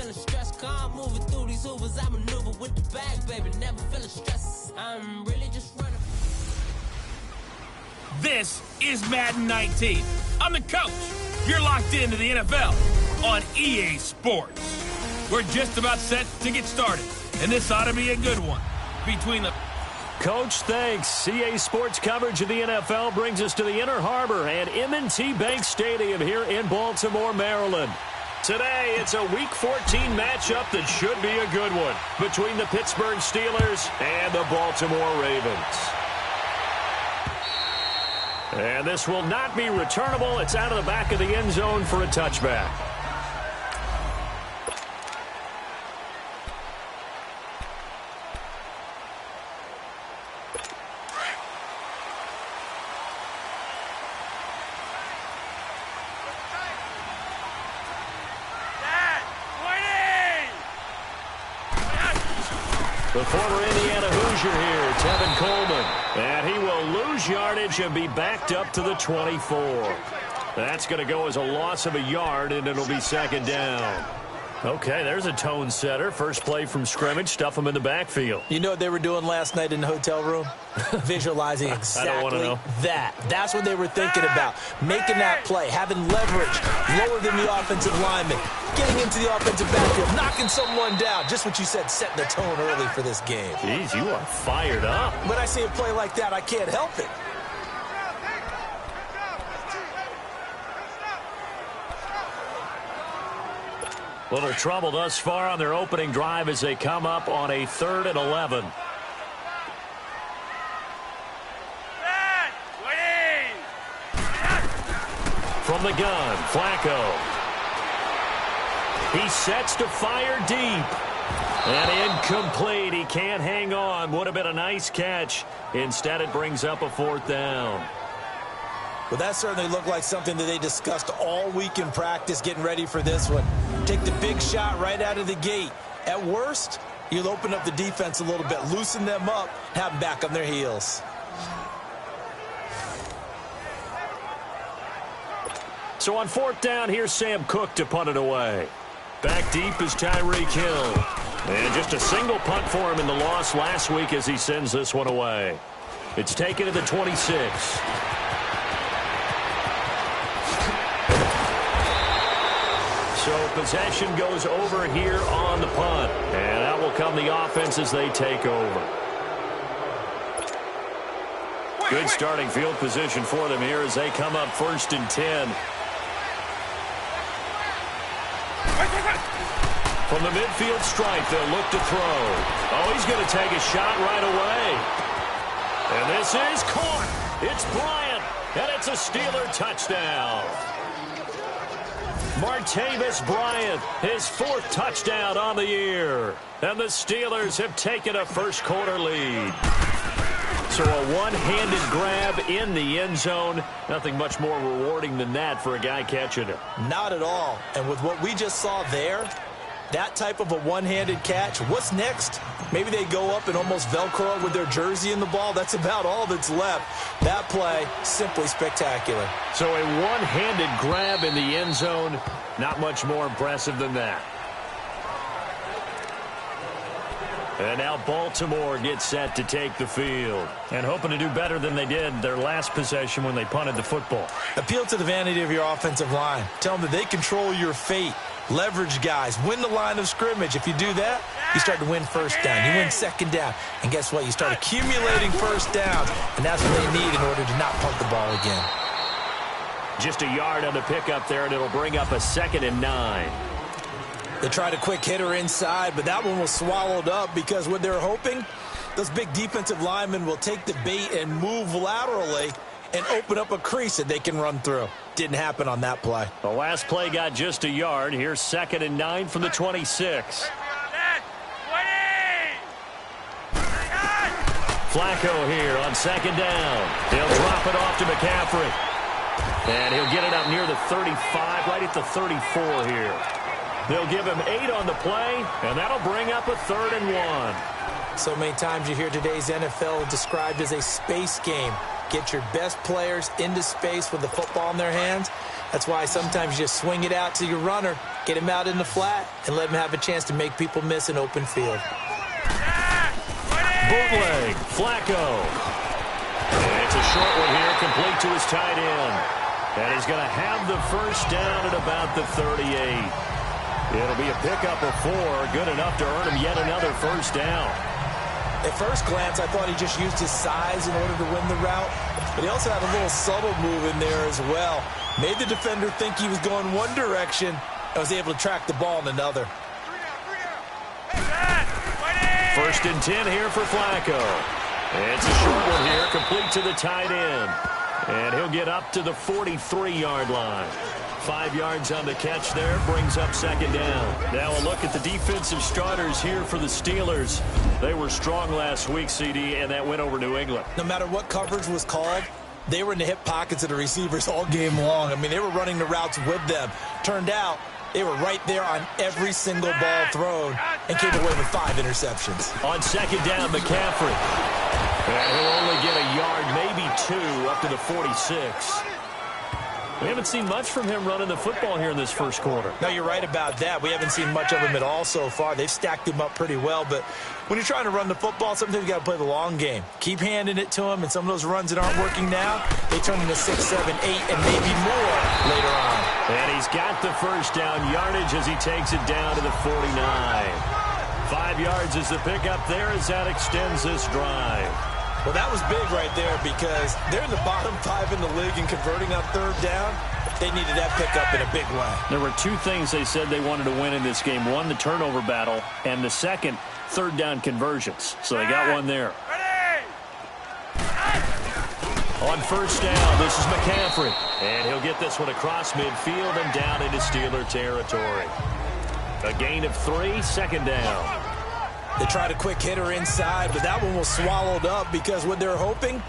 feeling stressed. Calm, moving through these Ubers. I maneuver with the bag, baby. Never feeling stressed. I'm really just running. This is Madden 19. I'm the coach. You're locked into the NFL on EA Sports. We're just about set to get started, and this ought to be a good one. Between the... Coach, thanks. EA Sports coverage of the NFL brings us to the Inner Harbor and M&T Bank Stadium here in Baltimore, Maryland. Today, it's a Week 14 matchup that should be a good one between the Pittsburgh Steelers and the Baltimore Ravens. And this will not be returnable. It's out of the back of the end zone for a touchback. The former Indiana Hoosier here, Tevin Coleman. And he will lose yardage and be backed up to the 24. That's going to go as a loss of a yard, and it'll be second down. Okay, there's a tone setter. First play from scrimmage, stuff him in the backfield. You know what they were doing last night in the hotel room? Visualizing exactly that. That's what they were thinking about. Making that play, having leverage, lower than the offensive lineman, getting into the offensive backfield, knocking someone down. Just what you said, setting the tone early for this game. Jeez, you are fired up. When I see a play like that, I can't help it. Little trouble thus far on their opening drive as they come up on a 3rd and 11. From the gun, Flacco. He sets to fire deep. And incomplete. He can't hang on. Would have been a nice catch. Instead, it brings up a 4th down. Well, that certainly looked like something that they discussed all week in practice getting ready for this one. Take the big shot right out of the gate. At worst, you'll open up the defense a little bit, loosen them up, have them back on their heels. So on 4th down, here's Sam Cook to punt it away. Back deep is Tyreek Hill. And just a single punt for him in the loss last week as he sends this one away. It's taken to the 26. So possession goes over here on the punt. And out will come the offense as they take over. Good starting field position for them here as they come up 1st and 10. From the midfield stripe, they'll look to throw. Oh, he's going to take a shot right away. And this is caught. It's Bryant, and it's a Steeler touchdown. Martavis Bryant, his 4th touchdown on the year. And the Steelers have taken a first-quarter lead. So a one-handed grab in the end zone. Nothing much more rewarding than that for a guy catching it. Not at all. And with what we just saw there, that type of a one-handed catch, what's next? Maybe they go up and almost Velcro with their jersey in the ball. That's about all that's left. That play, simply spectacular. So a one-handed grab in the end zone, not much more impressive than that. And now Baltimore gets set to take the field. And hoping to do better than they did their last possession when they punted the football. Appeal to the vanity of your offensive line. Tell them that they control your fate. Leverage guys. Win the line of scrimmage. If you do that, you start to win first down. You win second down. And guess what? You start accumulating first downs. And that's what they need in order to not punt the ball again. Just a yard on the pickup there, and it'll bring up a 2nd and 9. They tried a quick hitter inside, but that one was swallowed up because what they're hoping, those big defensive linemen will take the bait and move laterally and open up a crease that they can run through. Didn't happen on that play. The last play got just a yard. Here's 2nd and 9 from the 26. Flacco here on 2nd down. He'll drop it off to McCaffrey. And he'll get it up near the 35, right at the 34 here. They'll give him 8 on the play, and that'll bring up a 3rd and 1. So many times you hear today's NFL described as a space game. get your best players into space with the football in their hands. That's why sometimes you just swing it out to your runner, get him out in the flat, and let him have a chance to make people miss an open field. Bootleg, Flacco. And it's a short one here, complete to his tight end. And he's going to have the first down at about the 38. It'll be a pickup of 4, good enough to earn him yet another first down. At first glance, I thought he just used his size in order to win the route, but he also had a little subtle move in there as well. Made the defender think he was going one direction and was able to track the ball in another. First and 10 here for Flacco. It's a short one here, complete to the tight end. And he'll get up to the 43-yard line. 5 yards on the catch there, brings up second down. Now a look at the defensive starters here for the Steelers. They were strong last week, CD, and that went over New England. No matter what coverage was called, they were in the hip pockets of the receivers all game long. I mean, they were running the routes with them. Turned out, they were right there on every single ball thrown and came away with 5 interceptions. On second down, McCaffrey. And he'll only get a yard, maybe 2, up to the 46. We haven't seen much from him running the football here in this first quarter. No, you're right about that. We haven't seen much of him at all so far. They've stacked him up pretty well, but when you're trying to run the football, sometimes you got to play the long game. Keep handing it to him, and some of those runs that aren't working now, they turn into 6, 7, 8, and maybe more later on. And he's got the first down yardage as he takes it down to the 49. 5 yards is the pickup there as that extends this drive. Well, that was big right there because they're in the bottom 5 in the league and converting on third down. They needed that pickup in a big way. There were 2 things they said they wanted to win in this game. One, the turnover battle, and the second, third down conversions. So they got one there. On first down, this is McCaffrey. And he'll get this one across midfield and down into Steeler territory. A gain of 3, second down. They tried a quick hitter inside, but that one was swallowed up because what they're hoping,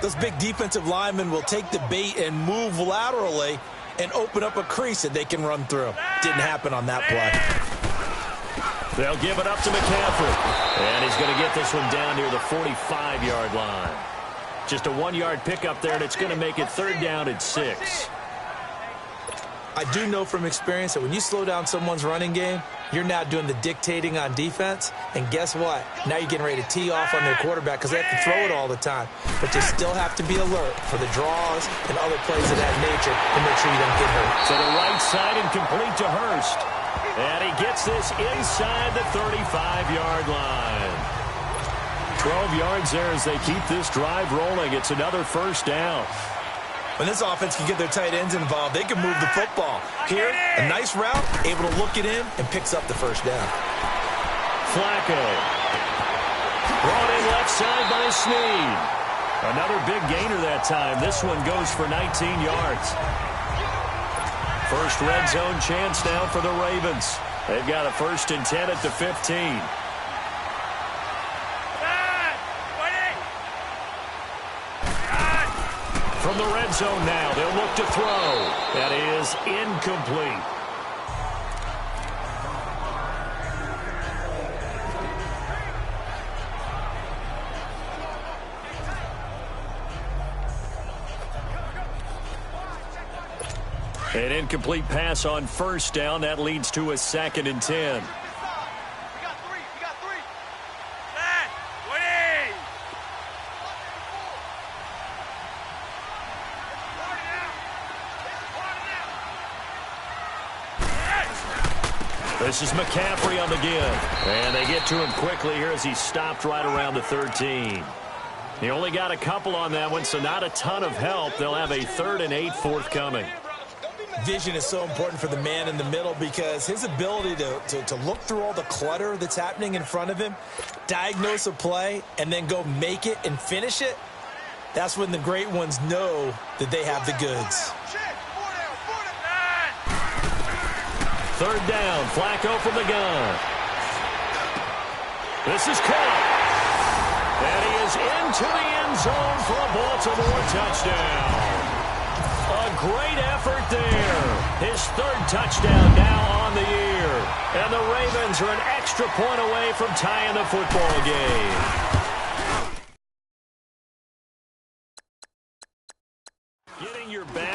those big defensive linemen will take the bait and move laterally and open up a crease that they can run through. Didn't happen on that play. They'll give it up to McCaffrey. And he's going to get this one down near the 45-yard line. Just a 1-yard pickup there, and it's going to make it third down at 6. I do know from experience that when you slow down someone's running game, you're now doing the dictating on defense. And guess what? Now you're getting ready to tee off on their quarterback because they have to throw it all the time. But you still have to be alert for the draws and other plays of that nature to make sure you don't get hurt. To the right side and complete to Hurst. And he gets this inside the 35-yard line. 12 yards there as they keep this drive rolling. It's another first down. When this offense can get their tight ends involved, they can move the football. Here, a nice route, able to look it in, and picks up the first down. Flacco. Brought in left side by Snead. Another big gainer that time. This one goes for 19 yards. First red zone chance now for the Ravens. They've got a first and 10 at the 15. From the red zone now, they'll look to throw. That is incomplete. An incomplete pass on first down. That leads to a second and 10. This is McCaffrey on the give. And they get to him quickly here as he stopped right around the 13. He only got a couple on that one, so not a ton of help. They'll have a 3rd and 8 forthcoming. Vision is so important for the man in the middle because his ability to look through all the clutter that's happening in front of him, diagnose a play, and then go make it and finish it, that's when the great ones know that they have the goods. Third down, Flacco from the gun. This is caught. And he is into the end zone for a Baltimore touchdown. A great effort there. His 3rd touchdown now on the year. And the Ravens are an extra point away from tying the football game.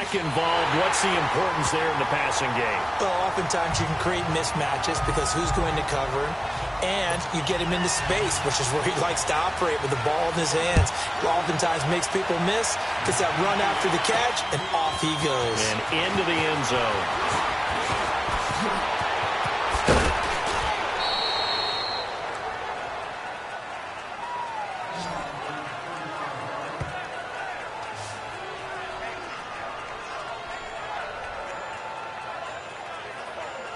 quarterback involved, what's the importance there in the passing game? Well, oftentimes you can create mismatches because who's going to cover him? And you get him into space, which is where he likes to operate with the ball in his hands. Oftentimes makes people miss, gets that run after the catch, and off he goes. And into the end zone.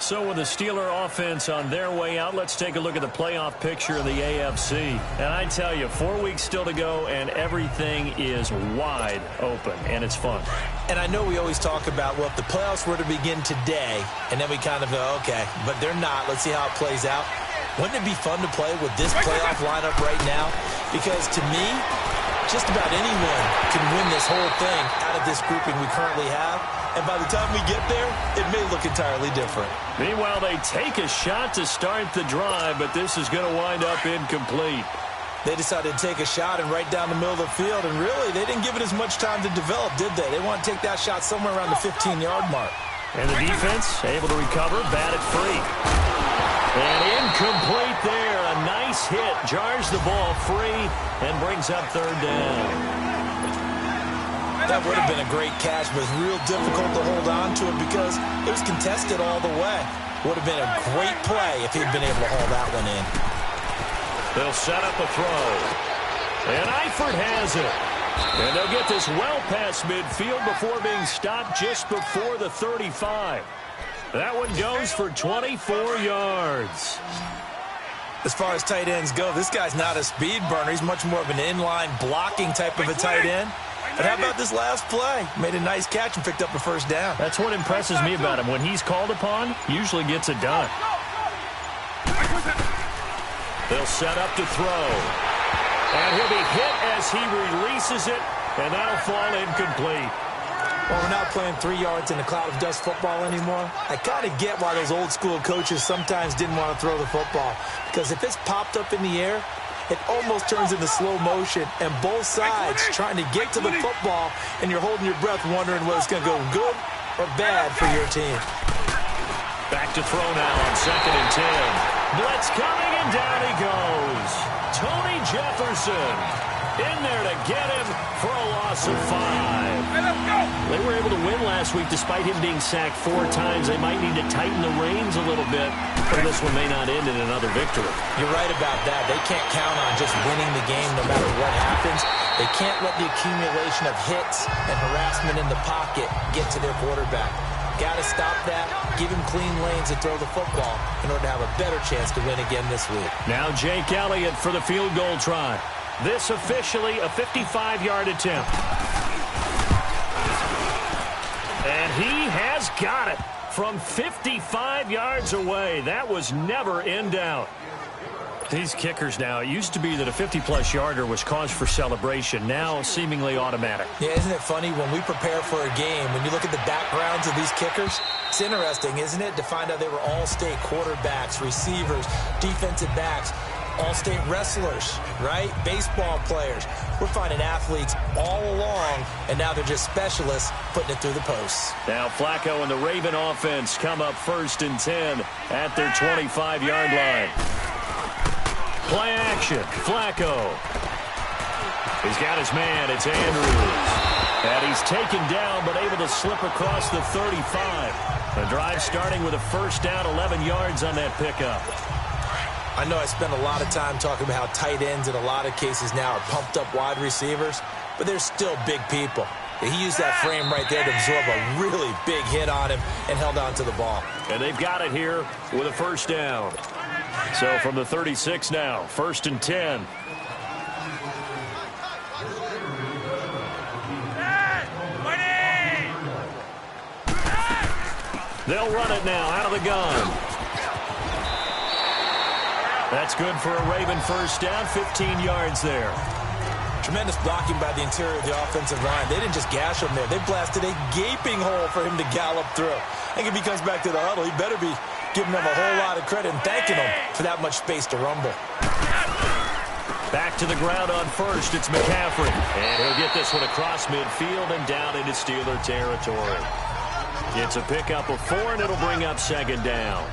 So with the Steeler offense on their way out, let's take a look at the playoff picture of the AFC. And I tell you, 4 weeks still to go, and everything is wide open, and it's fun. And I know we always talk about, well, if the playoffs were to begin today, and then we kind of go, okay, but they're not. Let's see how it plays out. Wouldn't it be fun to play with this playoff lineup right now? Because to me, just about anyone can win this whole thing out of this grouping we currently have. And by the time we get there, it may look entirely different. Meanwhile, they take a shot to start the drive, but this is going to wind up incomplete. They decided to take a shot and right down the middle of the field, and really, they didn't give it as much time to develop, did they? They want to take that shot somewhere around the 15-yard mark. And the defense able to recover, bat it free. And incomplete there. A nice hit, jars the ball free, and brings up third down. That would have been a great catch, but it's real difficult to hold on to it because it was contested all the way. Would have been a great play if he'd been able to haul that one in. They'll set up a throw. And Eifert has it. And they'll get this well past midfield before being stopped just before the 35. That one goes for 24 yards. As far as tight ends go, this guy's not a speed burner. He's much more of an inline blocking type of a tight end. But how about this last play? Made a nice catch and picked up a first down. That's what impresses me about him. When he's called upon, usually gets it done. They'll set up to throw. And he'll be hit as he releases it, and that'll fall incomplete. Well, we're not playing 3 yards in a cloud of dust football anymore. I kind of get why those old school coaches sometimes didn't want to throw the football. Because if it's popped up in the air, it almost turns into slow motion, and both sides trying to get to the football, and you're holding your breath wondering whether it's going to go good or bad for your team. Back to throw now on 2nd and 10. Blitz coming, and down he goes. Tony Jefferson in there to get him for a loss of 5. They were able to win last week despite him being sacked 4 times. They might need to tighten the reins a little bit, or this one may not end in another victory. You're right about that. They can't count on just winning the game no matter what happens. They can't let the accumulation of hits and harassment in the pocket get to their quarterback. Got to stop that, give him clean lanes to throw the football in order to have a better chance to win again this week. Now Jake Elliott for the field goal try. This officially a 55-yard attempt. And he has got it from 55 yards away. That was never in doubt. These kickers now, it used to be that a 50-plus yarder was cause for celebration. Now seemingly automatic. Yeah, isn't it funny when we prepare for a game, when you look at the backgrounds of these kickers, it's interesting, isn't it, to find out they were all-state quarterbacks, receivers, defensive backs, all-state wrestlers, right? Baseball players. We're finding athletes all along, and now they're just specialists putting it through the posts. Now Flacco and the Raven offense come up 1st and 10 at their 25-yard line. Play action. Flacco. He's got his man. It's Andrews. And he's taken down but able to slip across the 35. The drive starting with a first down, 11 yards on that pickup. I know I spent a lot of time talking about how tight ends in a lot of cases now are pumped up wide receivers, but they're still big people. He used that frame right there to absorb a really big hit on him and held on to the ball. And they've got it here with a first down. So from the 36 now, 1st and 10. They'll run it now out of the gun. That's good for a Raven first down, 15 yards there. Tremendous blocking by the interior of the offensive line. They didn't just gash him there. They blasted a gaping hole for him to gallop through. I think if he comes back to the huddle, he better be giving them a whole lot of credit and thanking them for that much space to rumble. Back to the ground on first, it's McCaffrey. And he'll get this one across midfield and down into Steeler territory. It's a pickup of 4, and it'll bring up second down.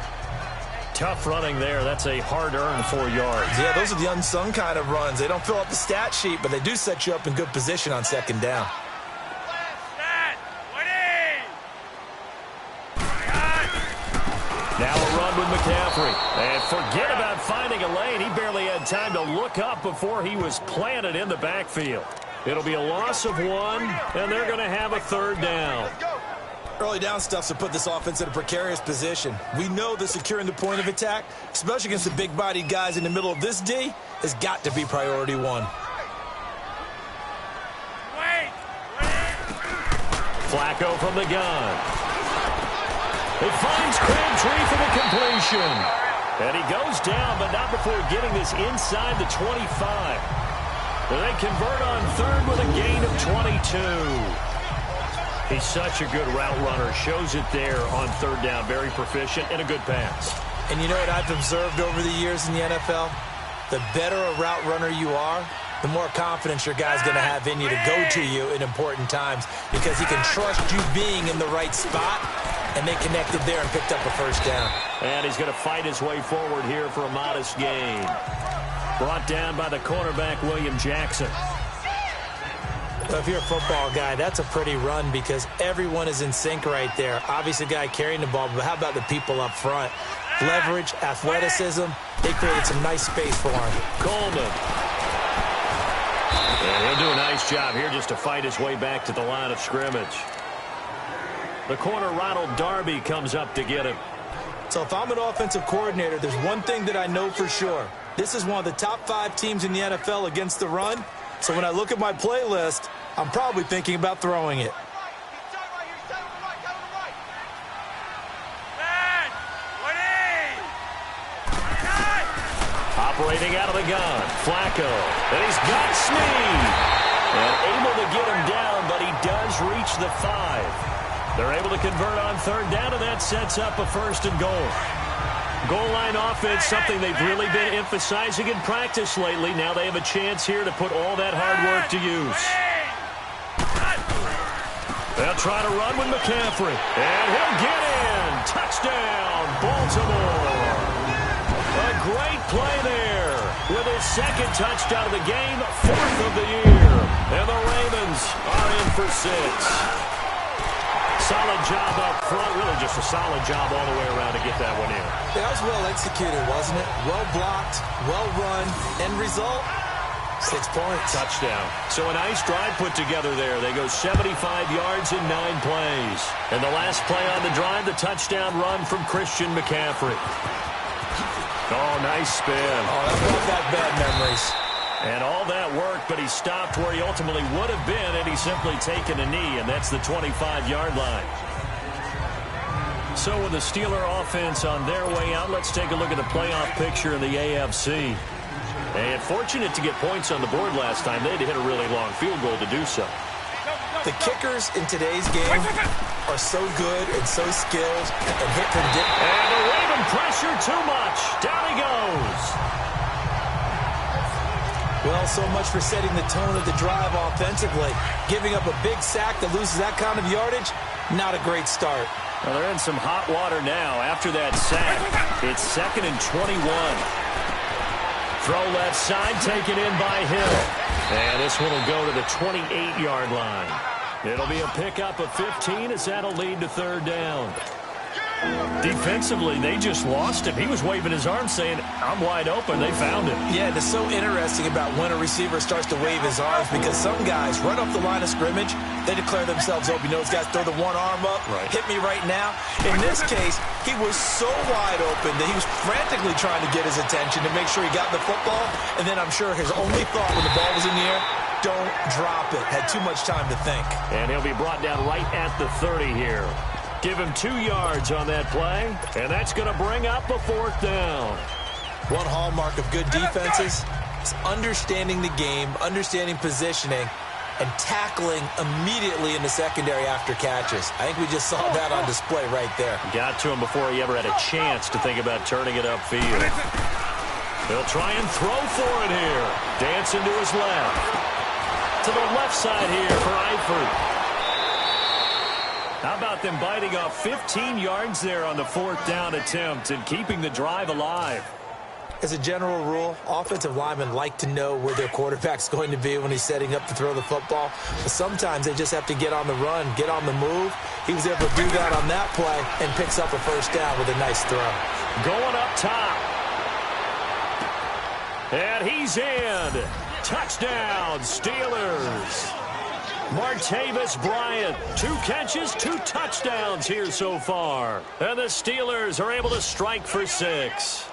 Tough running there. That's a hard-earned 4 yards. Yeah, those are the unsung kind of runs. They don't fill up the stat sheet, but they do set you up in good position on second down. Now a run with McCaffrey. And forget about finding a lane. He barely had time to look up before he was planted in the backfield. It'll be a loss of 1, and they're going to have a third down. Early down stuff's to put this offense in a precarious position. We know that securing the point of attack, especially against the big-bodied guys in the middle of this D, has got to be priority 1. Flacco from the gun. It finds Crabtree for the completion. And he goes down, but not before getting this inside the 25. And they convert on third with a gain of 22. He's such a good route runner. Shows it there on third down. Very proficient and a good pass. And you know what I've observed over the years in the NFL? The better a route runner you are, the more confidence your guy's going to have in you to go to you in important times because he can trust you being in the right spot, and they connected there and picked up a first down. And he's going to fight his way forward here for a modest gain. Brought down by the cornerback, William Jackson. Well, if you're a football guy, that's a pretty run because everyone is in sync right there. Obviously, the guy carrying the ball, but how about the people up front? Leverage, athleticism, they created some nice space for him. Coleman. And he'll do a nice job here just to fight his way back to the line of scrimmage. The corner, Ronald Darby, comes up to get him. So if I'm an offensive coordinator, there's one thing that I know for sure. This is one of the top 5 teams in the NFL against the run. So when I look at my playlist, I'm probably thinking about throwing it. Operating out of the gun, Flacco. And he's got Snead. And able to get him down, but he does reach the 5. They're able to convert on third down, and that sets up a first and goal. Goal line offense, something they've really been emphasizing in practice lately. Now they have a chance here to put all that hard work to use. They'll try to run with McCaffrey. And he'll get in. Touchdown, Baltimore. A great play there with his second touchdown of the game, 4th of the year. And the Ravens are in for 6. Solid job up front, really just a solid job all the way around to get that one in. That was well executed, wasn't it? Well blocked, well run, end result, 6 points. Touchdown. So a nice drive put together there. They go 75 yards in 9 plays. And the last play on the drive, the touchdown run from Christian McCaffrey. Oh, nice spin. Oh, that brought back bad memories. And all that worked, but he stopped where he ultimately would have been, and he's simply taken a knee, and that's the 25-yard line. So with the Steeler offense on their way out, let's take a look at the playoff picture in the AFC. And fortunate to get points on the board last time. They had to hit a really long field goal to do so. The kickers in today's game are so good and so skilled and hit predict. And the Raven pressure too much. Down he goes. Well, so much for setting the tone of the drive offensively. Giving up a big sack that loses that kind of yardage, not a great start. Well, they're in some hot water now after that sack. It's 2nd and 21. Throw left side, taken in by Hill. And this one will go to the 28-yard line. It'll be a pickup of 15 as that'll lead to third down. Defensively, they just lost him. He was waving his arms saying, I'm wide open. They found him. Yeah, it's so interesting about when a receiver starts to wave his arms because some guys, right off the line of scrimmage, they declare themselves open. You know, those guys throw the one arm up, hit me right now. In this case, he was so wide open that he was frantically trying to get his attention to make sure he got the football. And then I'm sure his only thought when the ball was in the air, don't drop it. Had too much time to think. And he'll be brought down right at the 30 here. Give him 2 yards on that play, and that's going to bring up a 4th down. One hallmark of good defenses is understanding the game, understanding positioning, and tackling immediately in the secondary after catches. I think we just saw that on display right there. Got to him before he ever had a chance to think about turning it upfield. He'll try and throw for it here. Dancing to his left. To the left side here for Eifert. How about them biting off 15 yards there on the 4th down attempt and keeping the drive alive? As a general rule, offensive linemen like to know where their quarterback's going to be when he's setting up to throw the football. But sometimes they just have to get on the run, get on the move. He was able to do that on that play and picks up a first down with a nice throw. Going up top. And he's in. Touchdown, Steelers. Martavis Bryant, 2 catches, 2 touchdowns here so far. And the Steelers are able to strike for 6.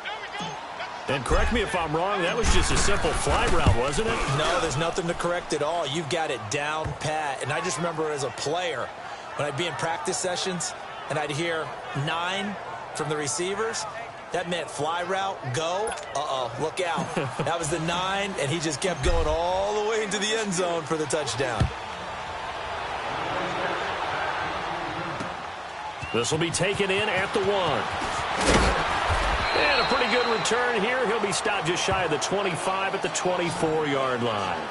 And correct me if I'm wrong, that was just a simple fly route, wasn't it? No, there's nothing to correct at all. You've got it down pat. And I just remember as a player, when I'd be in practice sessions and I'd hear 9 from the receivers, that meant fly route, go, look out. That was the 9, and he just kept going all the way into the end zone for the touchdown. This will be taken in at the 1. And a pretty good return here. He'll be stopped just shy of the 25 at the 24-yard line.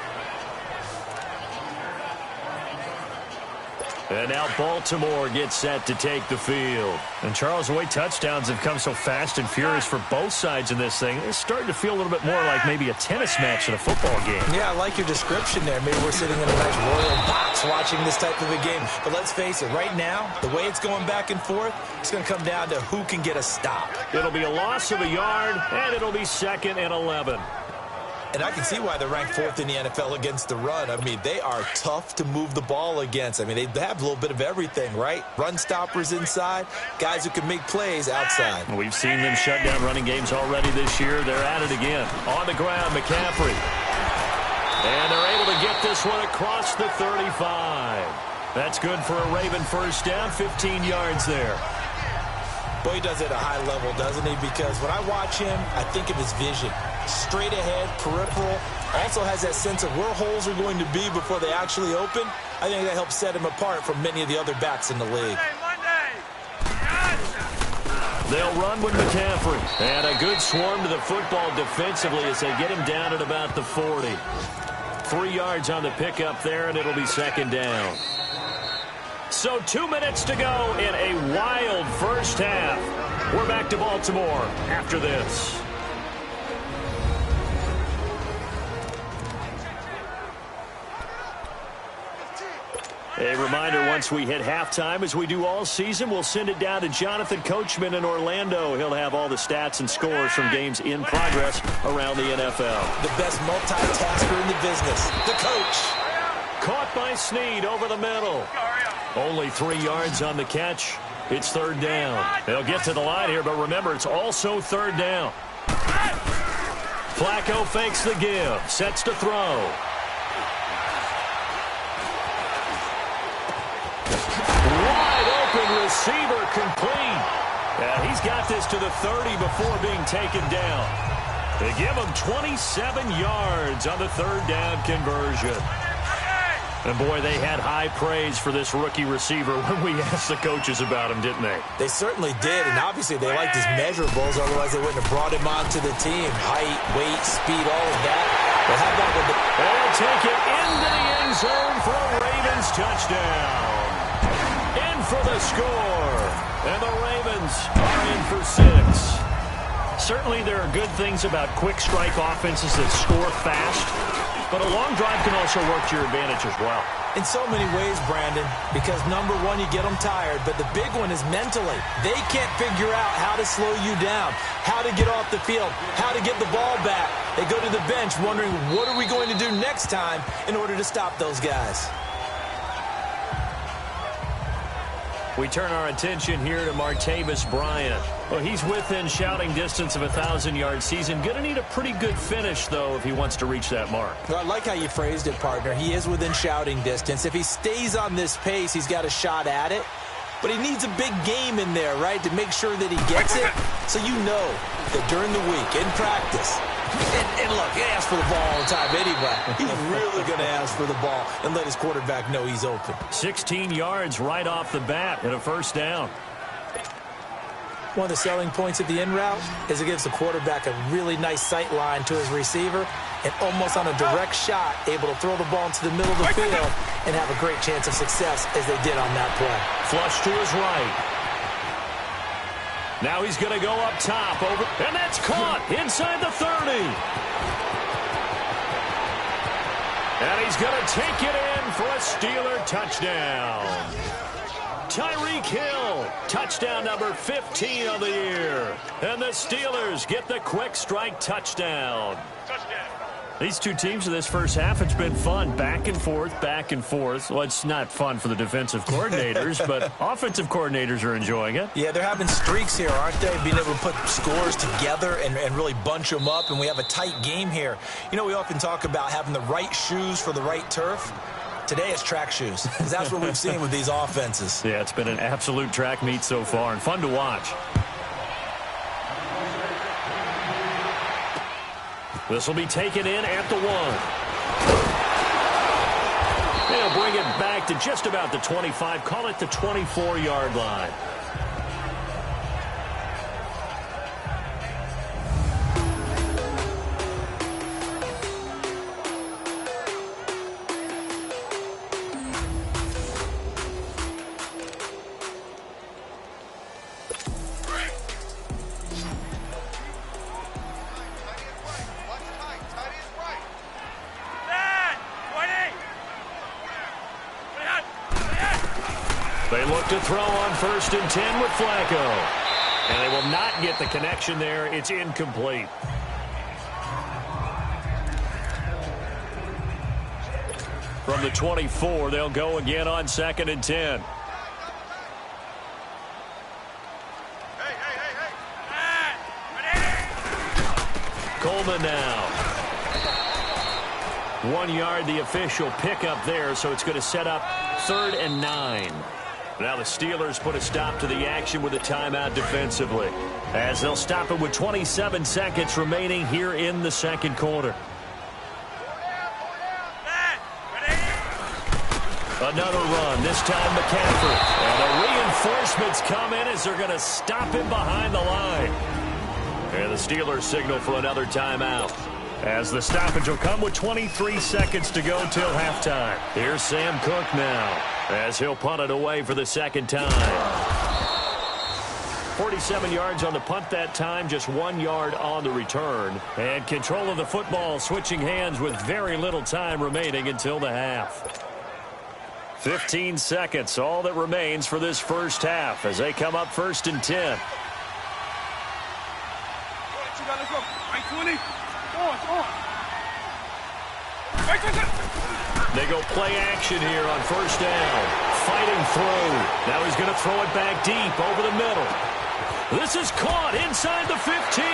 And now Baltimore gets set to take the field. And Charles, the way touchdowns have come so fast and furious for both sides in this thing, it's starting to feel a little bit more like maybe a tennis match in a football game. Yeah, I like your description there. Maybe we're sitting in a nice royal box watching this type of a game. But let's face it, right now, the way it's going back and forth, it's going to come down to who can get a stop. It'll be a loss of a yard, and it'll be 2nd and 11. And I can see why they're ranked 4th in the NFL against the run. I mean, they are tough to move the ball against. I mean, they have a little bit of everything, right? Run stoppers inside, guys who can make plays outside. We've seen them shut down running games already this year. They're at it again. On the ground, McCaffrey. And they're able to get this one across the 35. That's good for a Raven first down, 15 yards there. Boy, he does it at a high level, doesn't he? Because when I watch him, I think of his vision. Straight ahead, peripheral, also has that sense of where holes are going to be before they actually open. I think that helps set him apart from many of the other backs in the league. They'll run with McCaffrey. And a good swarm to the football defensively as they get him down at about the 40. 3 yards on the pickup there, and it'll be 2nd down. So 2 minutes to go in a wild first half. We're back to Baltimore after this. A reminder, once we hit halftime, as we do all season, we'll send it down to Jonathan Coachman in Orlando. He'll have all the stats and scores from games in progress around the NFL. The best multitasker in the business, the coach. Caught by Snead over the middle. Only 3 yards on the catch. It's 3rd down. They'll get to the line here, but remember, it's also 3rd down. Flacco fakes the give, sets to throw. Receiver complete. Yeah, he's got this to the 30 before being taken down. They give him 27 yards on the 3rd down conversion. And boy, they had high praise for this rookie receiver when we asked the coaches about him, didn't they? They certainly did, and obviously they liked his measurables, otherwise they wouldn't have brought him onto the team. Height, weight, speed, all of that. But how about with the... They'll take it into the end zone for a Ravens touchdown. In for the score, and the Ravens are in for 6. Certainly there are good things about quick strike offenses that score fast, but a long drive can also work to your advantage as well. In so many ways, Brandon, because number one, you get them tired, but the big one is mentally. They can't figure out how to slow you down, how to get off the field, how to get the ball back. They go to the bench wondering, what are we going to do next time in order to stop those guys? We turn our attention here to Martavis Bryant. Well, he's within shouting distance of a 1,000-yard season. Going to need a pretty good finish, though, if he wants to reach that mark. Well, I like how you phrased it, partner. He is within shouting distance. If he stays on this pace, he's got a shot at it. But he needs a big game in there, right, to make sure that he gets it. So you know that during the week, in practice, and look, he asks for the ball all the time anyway. He's really going to ask for the ball and let his quarterback know he's open. 16 yards right off the bat and a first down. One of the selling points of the in route is it gives the quarterback a really nice sight line to his receiver and almost on a direct shot able to throw the ball into the middle of the field and have a great chance of success as they did on that play. Flush to his right. Now he's going to go up top, and that's caught inside the 30. And he's going to take it in for a Steeler touchdown. Tyreek Hill, touchdown number 15 of the year. And the Steelers get the quick strike touchdown. These two teams in this first half, it's been fun. Back and forth, back and forth. Well, it's not fun for the defensive coordinators, but offensive coordinators are enjoying it. Yeah, they're having streaks here, aren't they? Being able to put scores together and really bunch them up, and we have a tight game here. You know, we often talk about having the right shoes for the right turf. Today it's track shoes, because that's what we've seen with these offenses. Yeah, it's been an absolute track meet so far, and fun to watch. This will be taken in at the 1. They'll bring it back to just about the 25, call it the 24-yard line. They look to throw on 1st and 10 with Flacco. And they will not get the connection there. It's incomplete. From the 24, they'll go again on 2nd and 10. Coleman now. 1 yard, the official pickup there, so it's going to set up 3rd and 9. Now the Steelers put a stop to the action with a timeout defensively, as they'll stop it with 27 seconds remaining here in the second quarter. Another run, this time McCaffrey. And the reinforcements come in as they're going to stop him behind the line. And the Steelers signal for another timeout, as the stoppage will come with 23 seconds to go till halftime. Here's Sam Cook now, as he'll punt it away for the second time. 47 yards on the punt that time, just 1 yard on the return. And control of the football switching hands with very little time remaining until the half. 15 seconds, all that remains for this first half as they come up 1st and 10. They go play action here on 1st down. Fighting through. Now he's going to throw it back deep over the middle. This is caught inside the 15.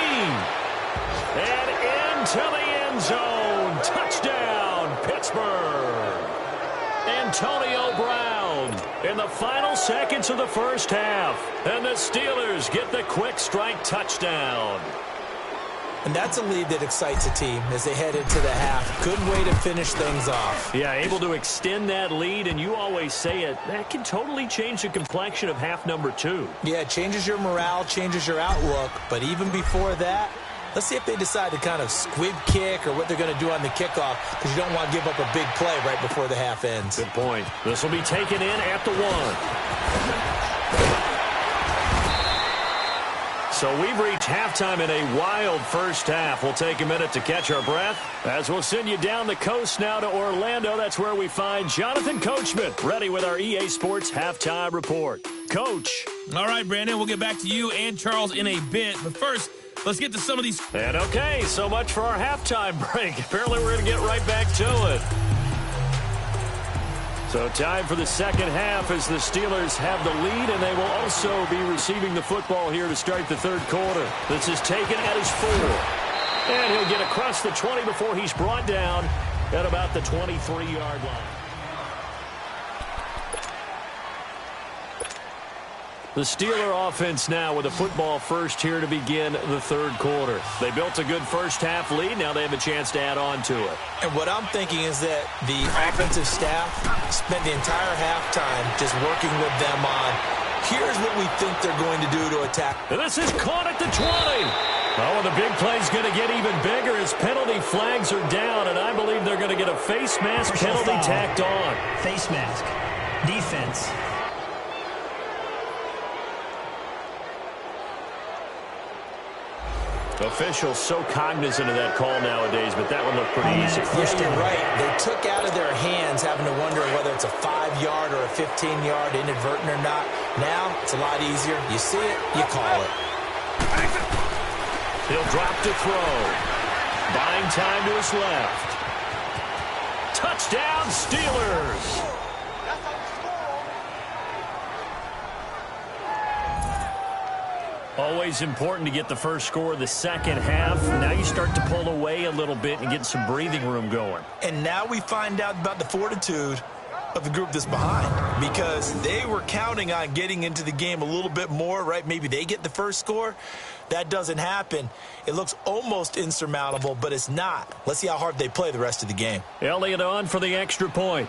And into the end zone. Touchdown, Pittsburgh. Antonio Brown in the final seconds of the first half. And the Steelers get the quick strike touchdown. And that's a lead that excites a team as they head into the half. Good way to finish things off. Yeah, able to extend that lead, and you always say it, that can totally change the complexion of half number 2. Yeah, it changes your morale, changes your outlook. But even before that, let's see if they decide to kind of squib kick or what they're going to do on the kickoff, because you don't want to give up a big play right before the half ends. Good point. This will be taken in at the 1. So we've reached halftime in a wild first half. We'll take a minute to catch our breath as we'll send you down the coast now to Orlando. That's where we find Jonathan Coachman ready with our EA Sports Halftime Report. Coach. All right, Brandon, we'll get back to you and Charles in a bit. But first, let's get to some of these. And okay, so much for our halftime break. Apparently we're going to get right back to it. So time for the second half as the Steelers have the lead, and they will also be receiving the football here to start the third quarter. This is taken at his 4. And he'll get across the 20 before he's brought down at about the 23-yard line. The Steeler offense now with a football first here to begin the third quarter. They built a good first half lead. Now they have a chance to add on to it. And what I'm thinking is that the offensive staff spent the entire halftime just working with them on Here's what we think they're going to do to attack. And this is caught at the 20. Oh, and the big play's going to get even bigger as penalty flags are down, and I believe they're going to get a face mask penalty tacked on. Face mask. Defense. Officials so cognizant of that call nowadays, but that one looked pretty easy. Yeah, you're right. They took out of their hands having to wonder whether it's a 5-yard or a 15-yard inadvertent or not. Now, it's a lot easier. You see it, you call it. He'll drop to throw. Buying time to his left. Touchdown, Steelers! Always important to get the first score of the second half. Now you start to pull away a little bit and get some breathing room going. And now we find out about the fortitude of the group that's behind, because they were counting on getting into the game a little bit more, right? Maybe they get the first score. That doesn't happen. It looks almost insurmountable, but it's not. Let's see how hard they play the rest of the game. Elliott on for the extra point.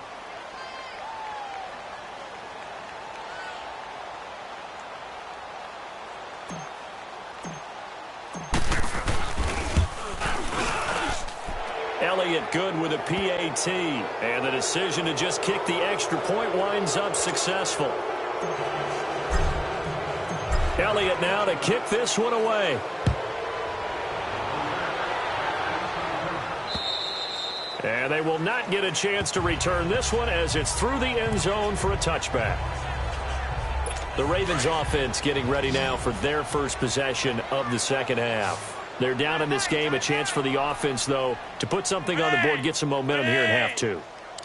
Elliott good with a PAT, and the decision to just kick the extra point winds up successful. Elliott now to kick this one away. And they will not get a chance to return this one as it's through the end zone for a touchback. The Ravens offense getting ready now for their first possession of the second half. They're down in this game. A chance for the offense, though, to put something on the board, get some momentum here in half two.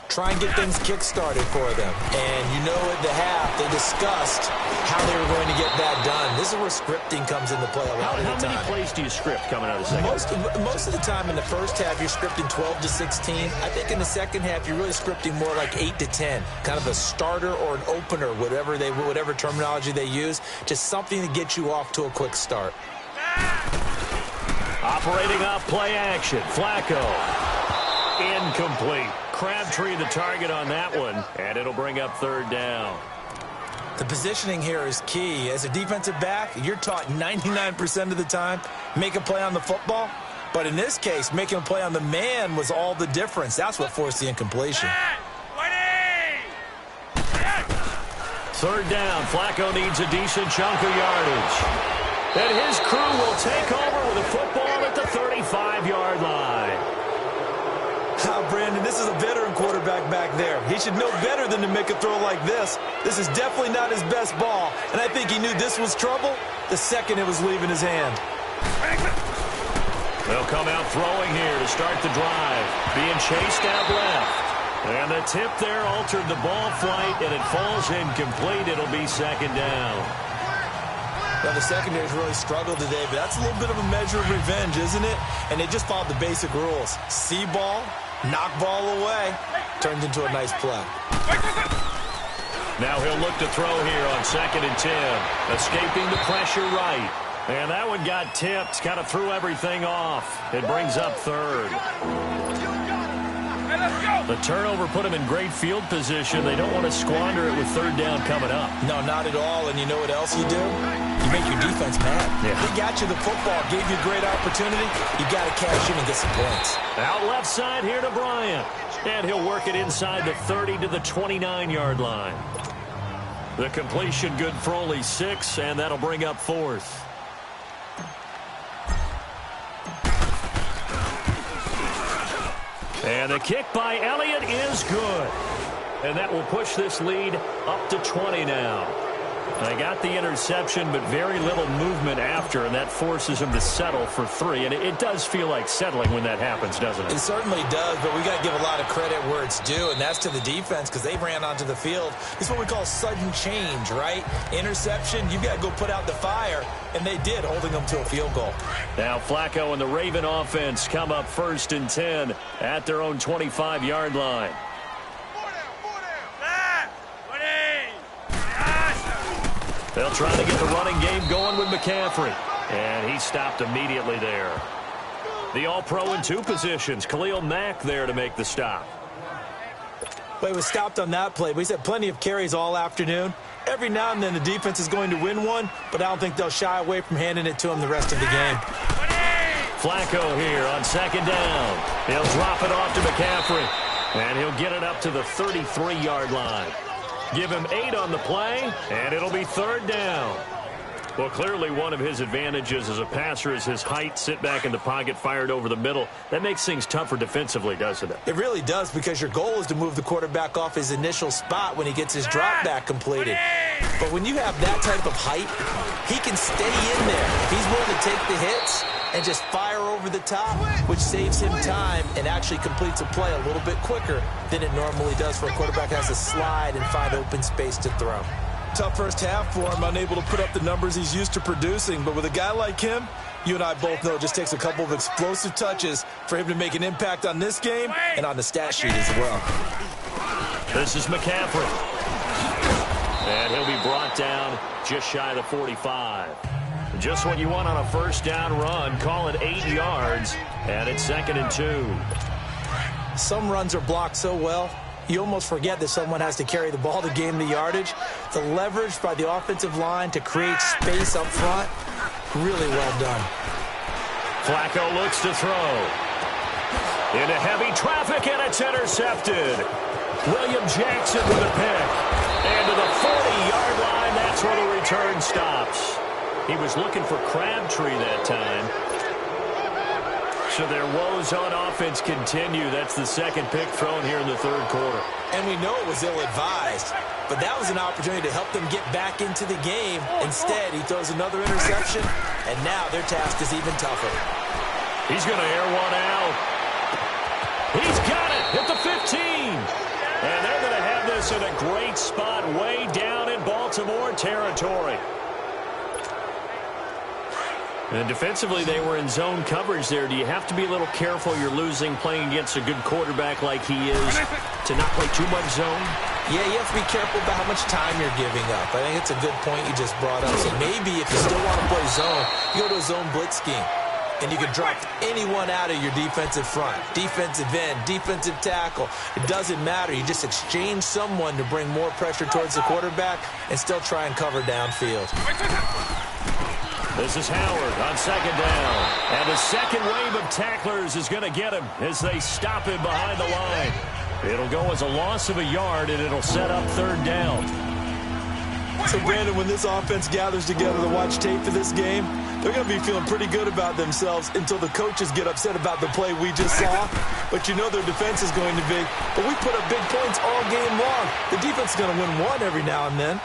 Try and get things kick-started for them. And you know at the half, they discussed how they were going to get that done. This is where scripting comes into play a lot of the time. How many plays do you script coming out of the second half? Most of the time in the first half, you're scripting 12 to 16. I think in the second half, you're really scripting more like 8 to 10. Kind of a starter or an opener, whatever terminology they use. Just something to get you off to a quick start. Operating off play action. Flacco. Incomplete. Crabtree the target on that one, and it'll bring up third down. The positioning here is key. As a defensive back, you're taught 99% of the time, make a play on the football. But in this case, making a play on the man was all the difference. That's what forced the incompletion. Third down. Flacco needs a decent chunk of yardage. And his crew will take over with a football at the 35-yard line. Brandon, this is a veteran quarterback back there. He should know better than to make a throw like this. This is definitely not his best ball, and I think he knew this was trouble the second it was leaving his hand. They'll come out throwing here to start the drive. Being chased out left. And the tip there altered the ball flight, and it falls incomplete. It'll be second down. Well, the secondary's really struggled today, but that's a little bit of a measure of revenge, isn't it? And they just followed the basic rules. See ball, knock ball away. Turned into a nice play. Now he'll look to throw here on 2nd and 10. Escaping the pressure right. And that one got tipped. Kind of threw everything off. It brings up third. The turnover put them in great field position. They don't want to squander it with third down coming up. No, not at all. And you know what else you do? You make your defense mad. Yeah. They got you the football, gave you a great opportunity. You got to cash in and get some points. Out left side here to Bryant. And he'll work it inside the 30 to the 29-yard line. The completion good for only 6, and that'll bring up 4th. And the kick by Elliott is good. And that will push this lead up to 20 now. They got the interception, but very little movement after, and that forces them to settle for 3. And it does feel like settling when that happens, doesn't it? It certainly does, but we got to give a lot of credit where it's due, and that's to the defense because they ran onto the field. It's what we call sudden change, right? Interception, you got to go put out the fire, and they did, holding them to a field goal. Now Flacco and the Raven offense come up 1st and 10 at their own 25-yard line. They'll try to get the running game going with McCaffrey. And he stopped immediately there. The All-Pro in 2 positions. Khalil Mack there to make the stop. Well, he was stopped on that play, but he's had plenty of carries all afternoon. Every now and then the defense is going to win one, but I don't think they'll shy away from handing it to him the rest of the game. Flacco here on second down. He'll drop it off to McCaffrey, and he'll get it up to the 33-yard line. Give him 8 on the play, and it'll be third down. Well, clearly one of his advantages as a passer is his height, sit back in the pocket, fired over the middle. That makes things tougher defensively, doesn't it? It really does, because your goal is to move the quarterback off his initial spot when he gets his drop back completed. But when you have that type of height, he can stay in there. If he's willing to take the hits and just fire over the top, which saves him time and actually completes a play a little bit quicker than it normally does for a quarterback that has to slide and find open space to throw. Tough first half for him, unable to put up the numbers he's used to producing. But with a guy like him, you and I both know it just takes a couple of explosive touches for him to make an impact on this game and on the stat sheet as well. This is McCaffrey. And he'll be brought down just shy of the 45. Just what you want on a first down run. Call it 8 yards, and it's 2nd and 2. Some runs are blocked so well, you almost forget that someone has to carry the ball to gain the yardage. The leverage by the offensive line to create space up front, really well done. Flacco looks to throw. Into heavy traffic, and it's intercepted. William Jackson with a pick. And to the 40-yard line, that's where the return stops. He was looking for Crabtree that time. So their woes on offense continue. That's the second pick thrown here in the third quarter. And we know it was ill-advised, but that was an opportunity to help them get back into the game. Instead, he throws another interception, and now their task is even tougher. He's going to air one out. He's got it at the 15. And they're going to have this in a great spot way down in Baltimore territory. And defensively, they were in zone coverage there. Do you have to be a little careful you're losing playing against a good quarterback like he is to not play too much zone? Yeah, you have to be careful about how much time you're giving up. I think it's a good point you just brought up. So maybe if you still want to play zone, you go to a zone blitz scheme. And you can drop anyone out of your defensive front. Defensive end, defensive tackle. It doesn't matter. You just exchange someone to bring more pressure towards the quarterback and still try and cover downfield. This is Howard on second down. And the second wave of tacklers is going to get him as they stop him behind the line. It'll go as a loss of a yard, and it'll set up third down. So, Brandon, when this offense gathers together to watch tape for this game, they're going to be feeling pretty good about themselves until the coaches get upset about the play we just saw. But you know their defense is going to be. But we put up big points all game long. The defense is going to win one every now and then.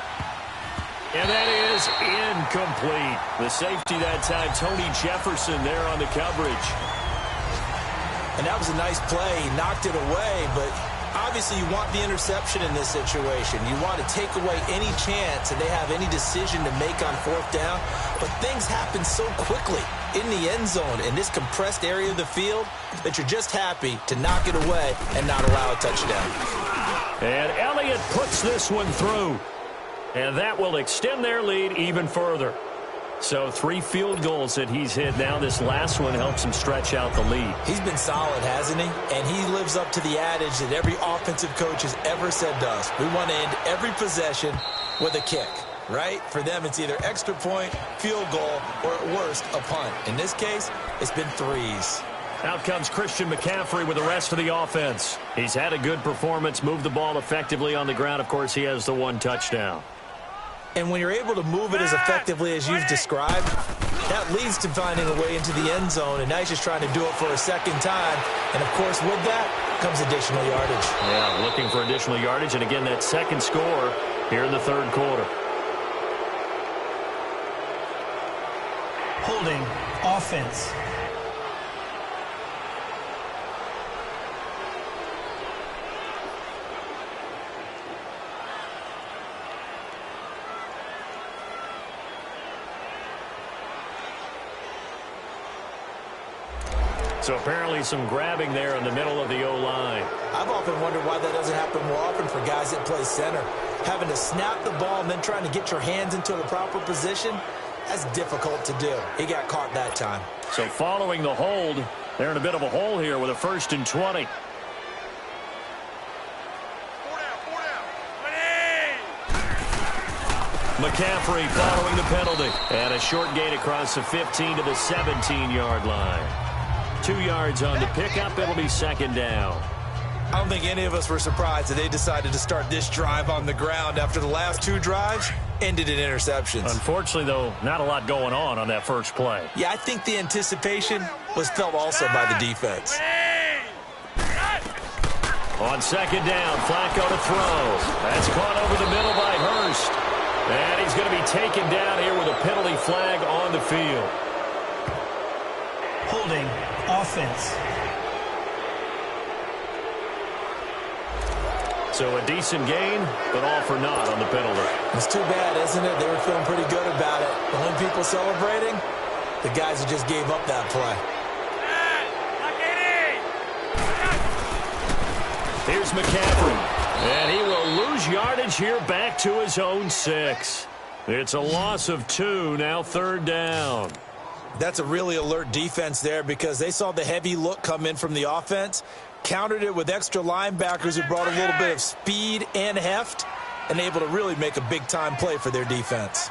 And that is incomplete. The safety that time, Tony Jefferson there on the coverage. And that was a nice play. He knocked it away, but obviously you want the interception in this situation. You want to take away any chance that they have any decision to make on fourth down. But things happen so quickly in the end zone in this compressed area of the field that you're just happy to knock it away and not allow a touchdown. And Elliott puts this one through. And that will extend their lead even further. So 3 field goals that he's hit now. This last one helps him stretch out the lead. He's been solid, hasn't he? And he lives up to the adage that every offensive coach has ever said to us. We want to end every possession with a kick, right? For them, it's either extra point, field goal, or at worst, a punt. In this case, it's been 3s. Out comes Christian McCaffrey with the rest of the offense. He's had a good performance, moved the ball effectively on the ground. Of course, he has the 1 touchdown. And when you're able to move it as effectively as you've described, that leads to finding a way into the end zone. And now he's just trying to do it for a second time. And, of course, with that comes additional yardage. Yeah, looking for additional yardage. And, again, that second score here in the third quarter. Holding offense. So apparently some grabbing there in the middle of the O-line. I've often wondered why that doesn't happen more often for guys that play center. Having to snap the ball and then trying to get your hands into the proper position, that's difficult to do. He got caught that time. So following the hold, they're in a bit of a hole here with a 1st and 20. McCaffrey following the penalty. And a short gain across the 15 to the 17-yard line. 2 yards on the pickup. It'll be second down. I don't think any of us were surprised that they decided to start this drive on the ground after the last 2 drives ended in interceptions. Unfortunately, though, not a lot going on that first play. Yeah, I think the anticipation was felt also by the defense. On second down, Flacco to throw. That's caught over the middle by Hurst. And he's going to be taken down here with a penalty flag on the field. Holding offense. So a decent gain, but all for naught on the penalty. It's too bad, isn't it? They were feeling pretty good about it. The only people celebrating, the guys who just gave up that play. Here's McCaffrey, and he will lose yardage here back to his own 6. It's a loss of 2, now third down. That's a really alert defense there because they saw the heavy look come in from the offense, countered it with extra linebackers who brought a little bit of speed and heft, and able to really make a big-time play for their defense.